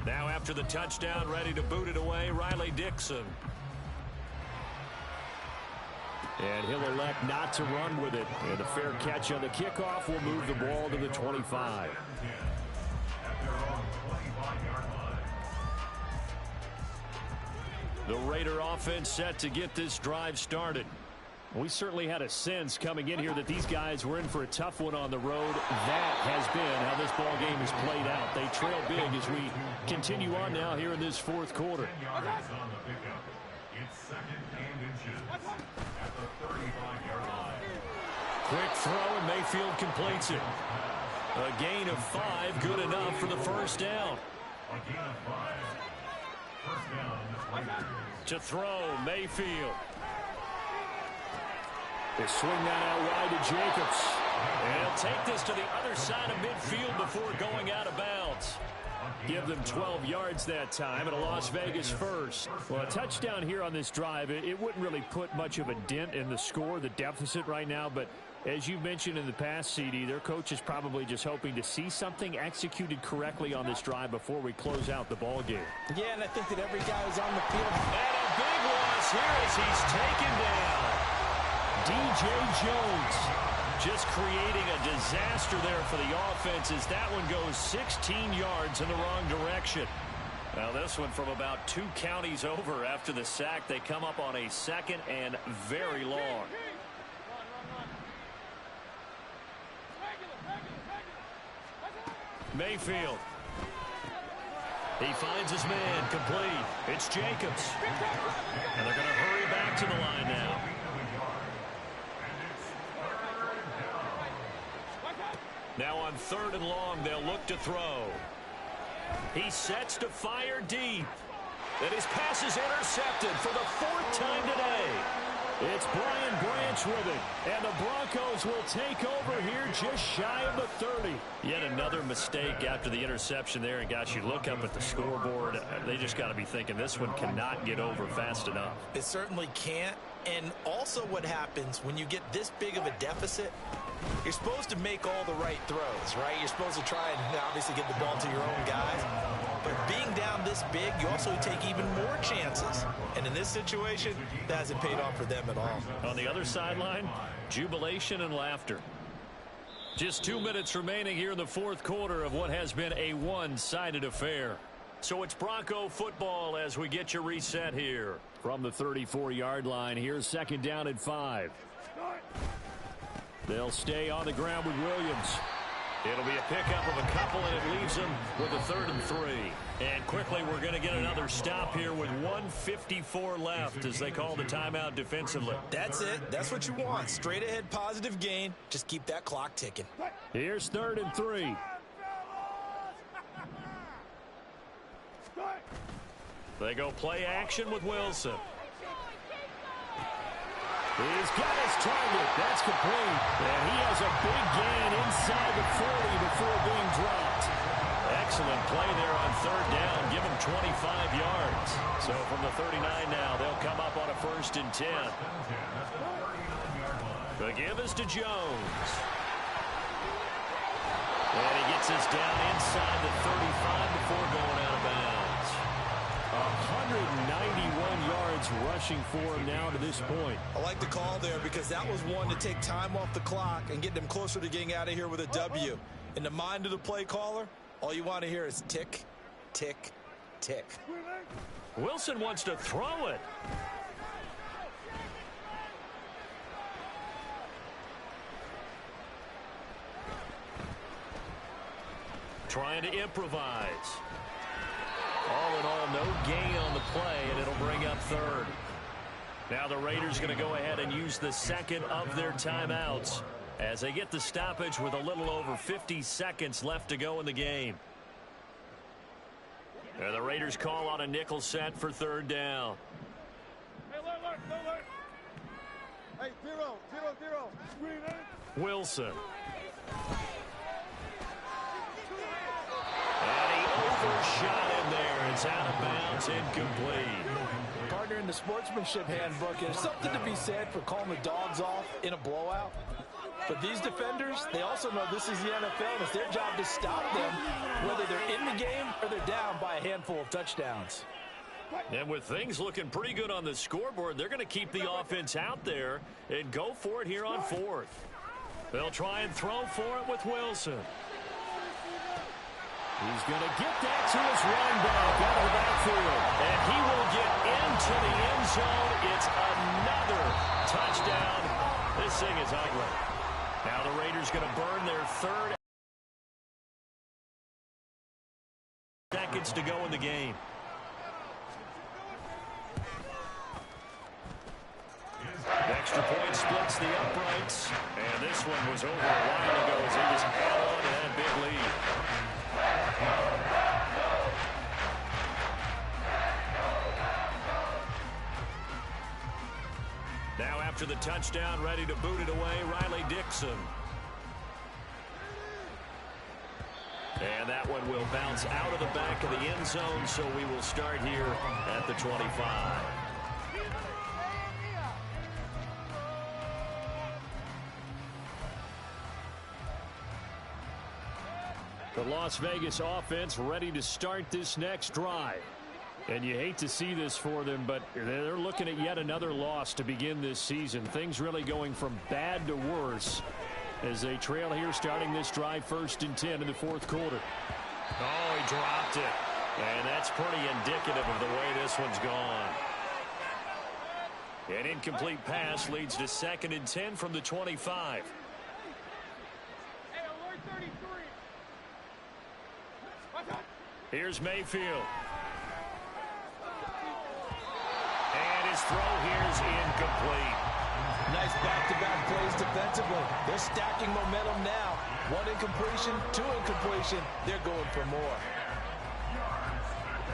Now after the touchdown, ready to boot it away, Riley Dixon. And he'll elect not to run with it. And a fair catch on the kickoff will move the ball to the 25. The Raider offense set to get this drive started. We certainly had a sense coming in here that these guys were in for a tough one on the road. That has been how this ball game is played out. They trail big as we continue on now here in this fourth quarter. It's second and inches at the 35-yard line. Quick throw, and Mayfield completes it. A gain of 5, good enough for the first down. A gain of 5. First down, Raiders. To throw, Mayfield. They swing that out wide to Jacobs. And he'll take this to the other side of midfield before going out of bounds. Give them 12 yards that time and a Las Vegas first. Well, a touchdown here on this drive, it wouldn't really put much of a dent in the score, the deficit right now. But as you mentioned in the past, CD, their coach is probably just hoping to see something executed correctly on this drive before we close out the ball game. Yeah, and I think that every guy who's on the field. And a big loss here as he's taken down. DJ Jones just creating a disaster there for the offense as that one goes 16 yards in the wrong direction. Now this one from about 2 counties over after the sack. They come up on a second and very long. Mayfield. He finds his man complete. It's Jacobs. And they're going to hurry back to the line now. Now on 3rd and long, they'll look to throw. He sets to fire deep. And his pass is intercepted for the 4th time today. It's Brian Branch with it. And the Broncos will take over here just shy of the 30. Yet another mistake after the interception there. And gosh, you look up at the scoreboard. They just got to be thinking this one cannot get over fast enough. It certainly can't. And also what happens when you get this big of a deficit, you're supposed to make all the right throws, right? You're supposed to try and obviously get the ball to your own guys. But being down this big, you also take even more chances. And in this situation, that hasn't paid off for them at all. On the other sideline, jubilation and laughter. Just 2 minutes remaining here in the 4th quarter of what has been a one-sided affair. So it's Bronco football as we get your reset here. From the 34-yard line, here's 2nd down and 5. They'll stay on the ground with Williams. It'll be a pickup of a couple, and it leaves them with a 3rd and 3. And quickly, we're going to get another stop here with 1:54 left as they call the timeout defensively. That's it. That's what you want. Straight ahead, positive gain. Just keep that clock ticking. Here's 3rd and 3. They go play action with Wilson. He's got his target. That's complete. And he has a big gain inside the 40 before being dropped. Excellent play there on 3rd down. Give him 25 yards. So from the 39 now, they'll come up on a 1st and 10. The give is to Jones. And he gets us down inside the 35 before going out of bounds. 191 yards rushing for him now to this point. I like the call there because that was one to take time off the clock and get them closer to getting out of here with a W. In the mind of the play caller, all you want to hear is tick, tick, tick. Wilson wants to throw it. Trying to improvise. All in all, no gain on the play, and it'll bring up 3rd. Now the Raiders going to go ahead and use the 2nd of their timeouts as they get the stoppage with a little over 50 seconds left to go in the game. And the Raiders call on a nickel set for third down. Hey, zero. Wilson. And he overshot him there. It's out of bounds, incomplete. Partner, in the sportsmanship handbook, there's something to be said for calling the dogs off in a blowout. But these defenders, they also know this is the NFL, and it's their job to stop them, whether they're in the game or they're down by a handful of touchdowns. And with things looking pretty good on the scoreboard, they're going to keep the offense out there and go for it here on fourth. They'll try and throw for it with Wilson. He's going to get that to his running back out of the backfield. And he will get into the end zone. It's another touchdown. This thing is ugly. Now the Raiders going to burn their third. Seconds to go in the game. Extra point splits the uprights. And this one was over a while ago as he just held on to that big lead. Now after the touchdown, ready to boot it away, Riley Dixon. And that one will bounce out of the back of the end zone, so we will start here at the 25. The Las Vegas offense ready to start this next drive. And you hate to see this for them, but they're looking at yet another loss to begin this season. Things really going from bad to worse as they trail here starting this drive 1st and 10 in the fourth quarter. Oh, he dropped it. And that's pretty indicative of the way this one's gone. An incomplete pass leads to 2nd and 10 from the 25. Here's Mayfield. And his throw here is incomplete. Nice back-to-back plays defensively. They're stacking momentum now. 1 incompletion, 2 incompletion. They're going for more.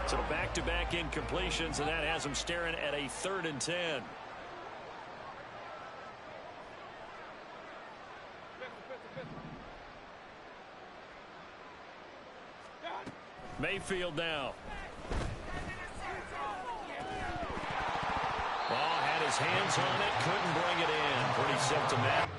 So back-to-back incompletions, and that has them staring at a 3rd and 10. Mayfield now. Ball had his hands on it, couldn't bring it in. Pretty symptomatic.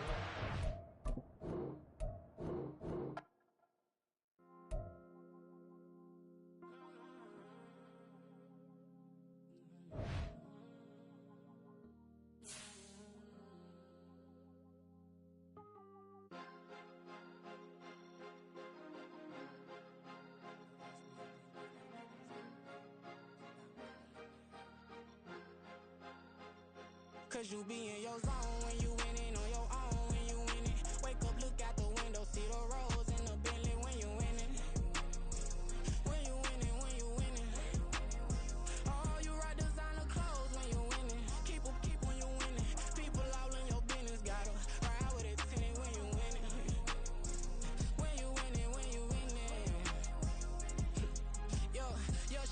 Cause you be in your zone when you winning on your own when you winning. Wake up, look out the window, see the rose in the Bentley when you winning. When you winning, when you winning. Oh, you rock designer clothes when you winning. Keep when you winning. People all in your business, gotta ride with it tinted when you winning. When you winning, when you winning. Yo,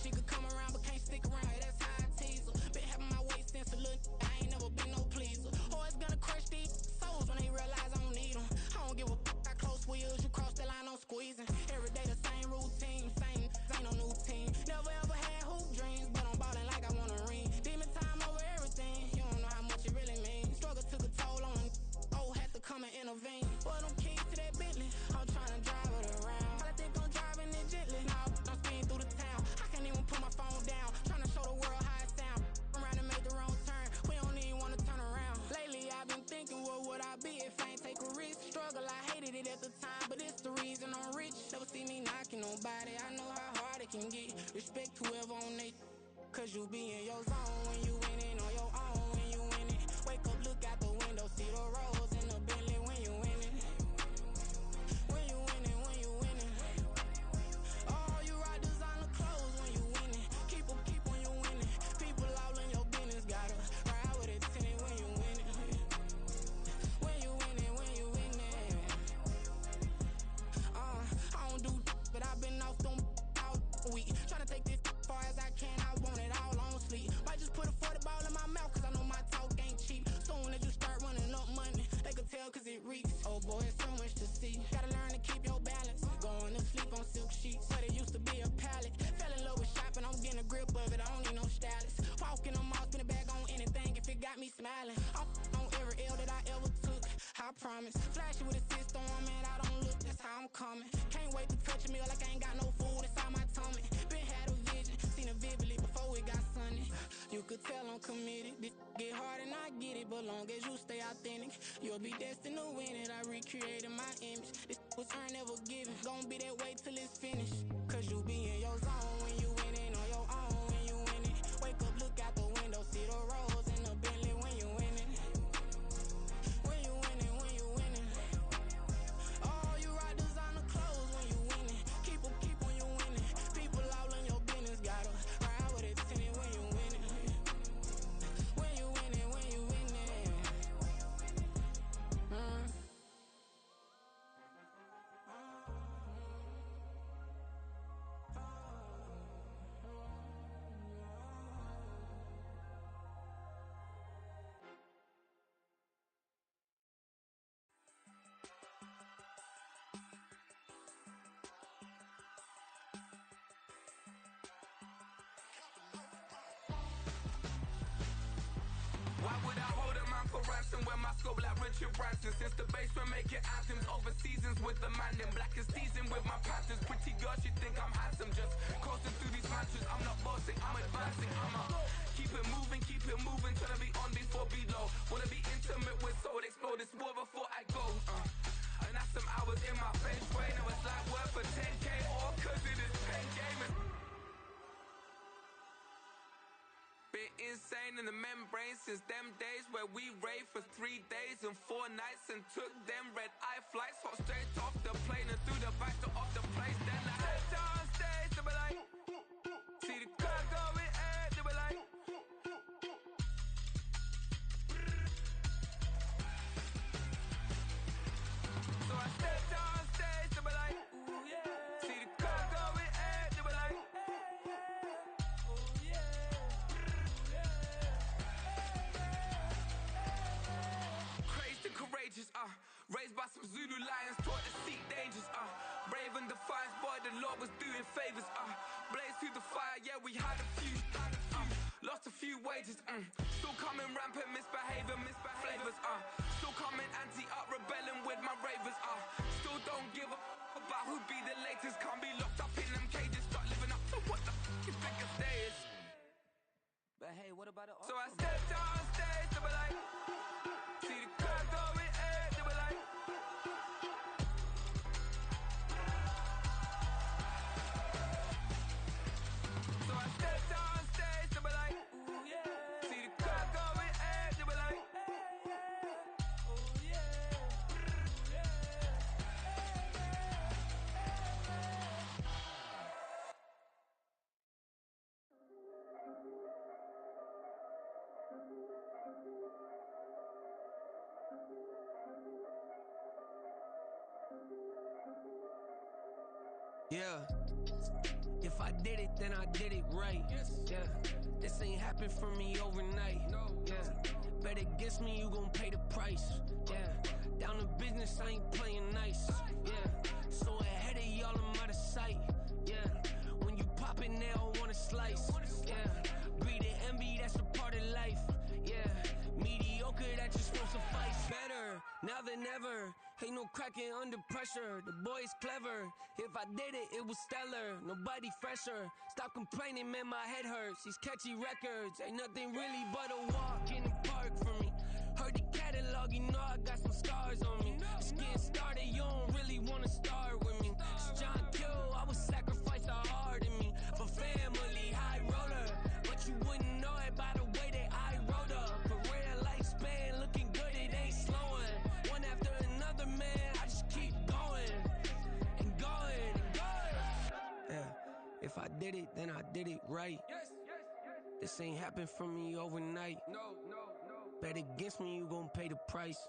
she could come around but can't stick around. That's how I tease her. Been having my way since a little. I ain't never been no pleaser. Always gonna crush these souls when they realize I don't need them. I don't give a fuck. I close wheels, you cross the line, I'm squeezing. Every day the same routine, same, ain't no new team. Never ever had hoop dreams, but I'm ballin' like I want a ring. Demon time over everything, you don't know how much it really means. Struggle took a toll on me, had to come and intervene. Boy, them keys to that Bentley, I'm tryna drive it around. I think I'm driving it gently, now I'm speeding through the town. I can't even put my phone down, tryna show the world how it sound. Around and make the wrong turn, we don't even wanna turn around. Lately I've been thinking, what would I be if I ain't take a risk? Struggle, I hated it at the time, but it's the reason I'm rich. Never see me knocking nobody, I know how hard it can get. Respect whoever on they, cause you be in your zone when you winning on your own when you winning. Wake up, look out the window, see the rose in the Bentley when you winning. When you winning, when you winning. Oh, you rock designer clothes when you winning. Keep when you winning. People all in your business, gotta ride with it tinted when you winning. When you winning, when you winning. I don't do but I've been off them all week. Tryna take this touch a meal like I ain't got no food inside my tummy. Been had a vision, seen it vividly before it got sunny. You could tell I'm committed. This get hard and I get it, but long as you stay authentic, you'll be destined to win it. I recreated my image. This was earned, never given. Gonna be that way till it's finished. Cause you be in your zone when you winning on your own when you winning. Wake up, look out the window, see the rose in the Bentley when you winning. When you winning, when you winning. Oh, you rock designer clothes when you winning. Keep when you winning. People all in your business, gotta ride with it tinted when you winning. When you winning, when you winning. Why would I hold a man for ransom when my scope like Richard Branson? Since the basement making anthems over seasons with the man in black is seasoned with my panthers. Pretty girl, she think I'm handsome. Just coasting through these mansions. I'm not bossing, I'm advancing. Keep it moving, trying to be on before below. Wanna be intimate with soul, explode this war before I go. And that's some hours in my bench brain. Now it's like work for 10K, all cause it is pen gaming. Been insane in the membrane since them days where we raved for 3 days and 4 nights and took them red eye flights, hot straight off the plane and through the back door of the place. Then I stepped on stage, they were like, see the crowd going, they were like, so I stepped on stage, they were like, ooh yeah, see the crowd going, they were like, ooh yeah. Crazed and courageous, raised by some Zulu lions, taught to seek dangers, brave and defiant, boy, the Lord was doing favors, blaze through the fire, yeah, we had a few, lost a few wages, still coming rampant, misbehaving, flavors, still coming anti-up, rebelling with my ravers, still don't give a about who be the latest, can't be locked up in them cages, start living up to what the you think a day is. But hey, what about it? So I stepped on stage, they were like, see the crowd going, they were like, so I stepped on stage, they were like, ooh yeah, see the crowd going, they were like, ooh yeah, yeah. If I did it, then I did it right. Yeah, this ain't happened for me overnight. Yeah, bet against me, you gon' pay the price. Yeah, down to business, I ain't playing nice. Yeah, so ahead of y'all, I'm out of sight. Yeah, when you poppin', they all wanna slice. Yeah, greed and envy, that's a part of life. Yeah, mediocre, that just won't suffice. Better now than ever. Ain't no cracking under pressure. The boy's clever. If I did it, it was stellar. Nobody fresher. Stop complaining, man, my head hurts. These catchy records ain't nothing really but a walk in the park for me. Heard the catalog, you know I got some scars on me. Just getting started, you don't really wanna start with me. It's John Kill, I would sacrifice a heart in me for family, high roller. But you wouldn't know it by the way that I wrote up. Career lifespan looking good, it ain't slowing. One after another, man, I just keep going and going and going. Yeah, if I did it, then I did it right. This ain't happened for me overnight. Bet against me, you gon' pay the price.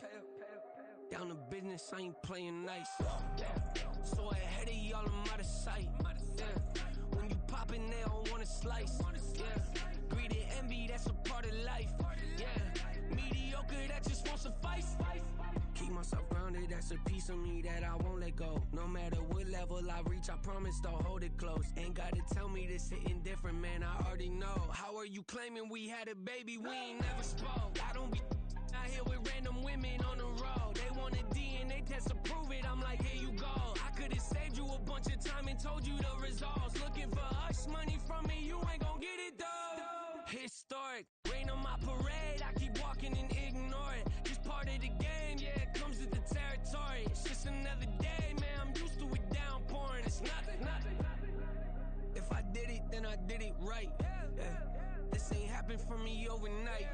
Down to business, I ain't playing nice. Yeah, so ahead of y'all, I'm out of sight. Yeah, when you poppin', they don't wanna slice. Yeah, greed and envy, that's a part of life. Yeah, mediocre, that just won't suffice. Keep myself grounded, that's a piece of me that I won't let go. No matter what level I reach, I promise to hold it close. Ain't gotta tell me this hitting different, man, I already know. How are you claiming we had a baby, we ain't never spoke? I don't be out here with random women on the road. They want a DNA test to prove it, I'm like, here you go. I could've saved you a bunch of time another day, man. I'm used to it downpouring. It's nothing. If I did it, then I did it right. Yeah. This ain't happened for me overnight.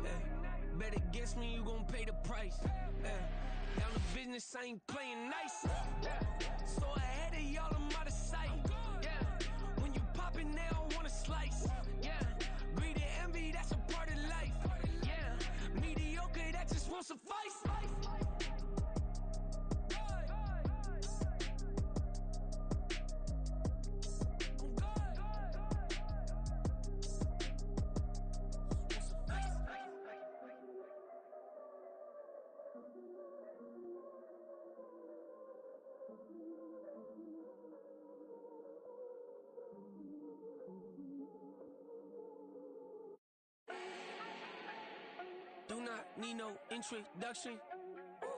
Yeah. Bet against me, you gon' pay the price. Yeah. Down to business, I ain't playing nice. Yeah. So ahead of y'all, I'm out of sight. Yeah. When you poppin', they don't wanna slice. Yeah. Greed and envy, that's a part of life. Yeah. Mediocre, that just won't suffice. Do not need no introduction. Ooh.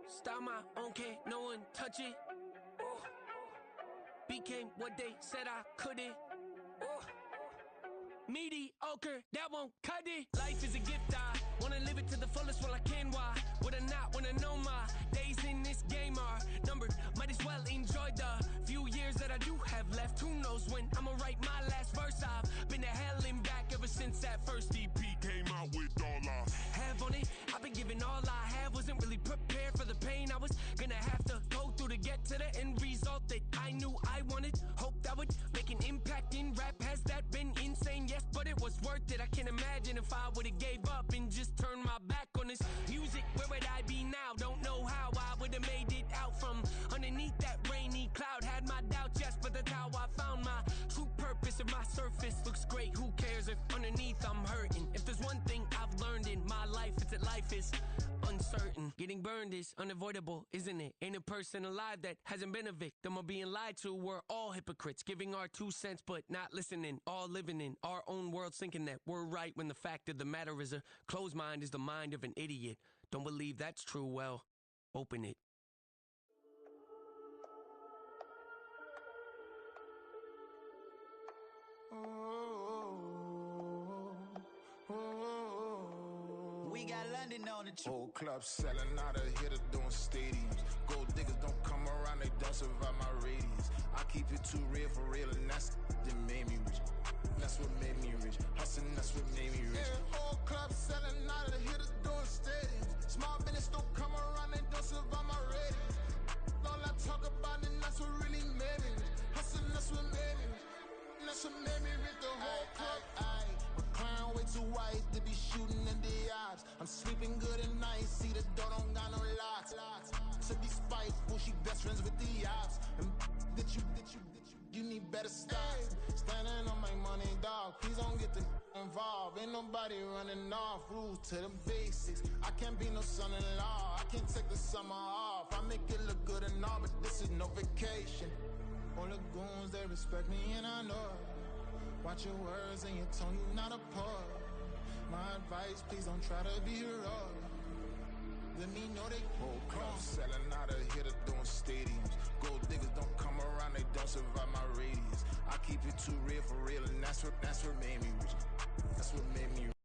Style my own, can't no one touch it. Ooh. Became what they said I couldn't. Ooh. Mediocre, that won't cut it. Life is a gift, I wanna live it to the fullest while I can. Why would I not wanna know my days in this game are numbered? Might as well enjoy the few years that I do have left. Who knows when I'ma write my last verse? I've been to hell and back ever since that first EP came out with all I have on it. I've been giving all I have, wasn't really prepared for the pain I was gonna have to go through to get to the end result that I knew I wanted. Hoped I would make an impact in rap. Has that been insane? Yes, but it was worth it. I can't imagine if I would've gave up and just turned my back on this music. Where would I be now? Don't know how I would've made it out from underneath that rainy cloud. Had my doubts, yes, but that's how I found my true purpose. If my surface looks great, who cares if underneath I'm hurting? If there's one thing I've learned in my life, it's that life is uncertain. Getting burned is unavoidable, isn't it? Ain't a person alive that hasn't been a victim of being lied to. We're all hypocrites, giving our 2 cents but not listening. All living in our own world, thinking that we're right when the fact of the matter is a closed mind is the mind of an idiot. Don't believe that's true? Well, open it. We got London on the trip. Whole club selling out of hitter doing stadiums. Gold diggers don't come around, they don't survive my radius. I keep it too real for real, and that's that made me rich. That's what made me rich. Hustling, that's what made me rich. Yeah, whole club selling out of hitters doing stadiums. Small business don't come around, they don't survive my radius. All I talk about, and that's what really made me rich. Hustling, that's what made me rich. That's what made me rich. The whole club. My crown way too white to be shooting in the ops. I'm sleeping good at night, see the door don't got no locks. To be spiteful, she best friends with the ops. And you need better stop. Standing on my money, dog. Please don't get the involved. Ain't nobody running off. Rules to the basics. I can't be no son-in-law. I can't take the summer off. I make it look good and all, but this is no vacation. All the goons, they respect me and I know it. Watch your words and your tone, you not a part. My advice, please don't try to be heroic. Let me know they whole club selling out of hitter doing stadiums. Gold diggers don't come around, they don't survive my radius. I keep it too real for real, and that's what made me rich. That's what made me rich.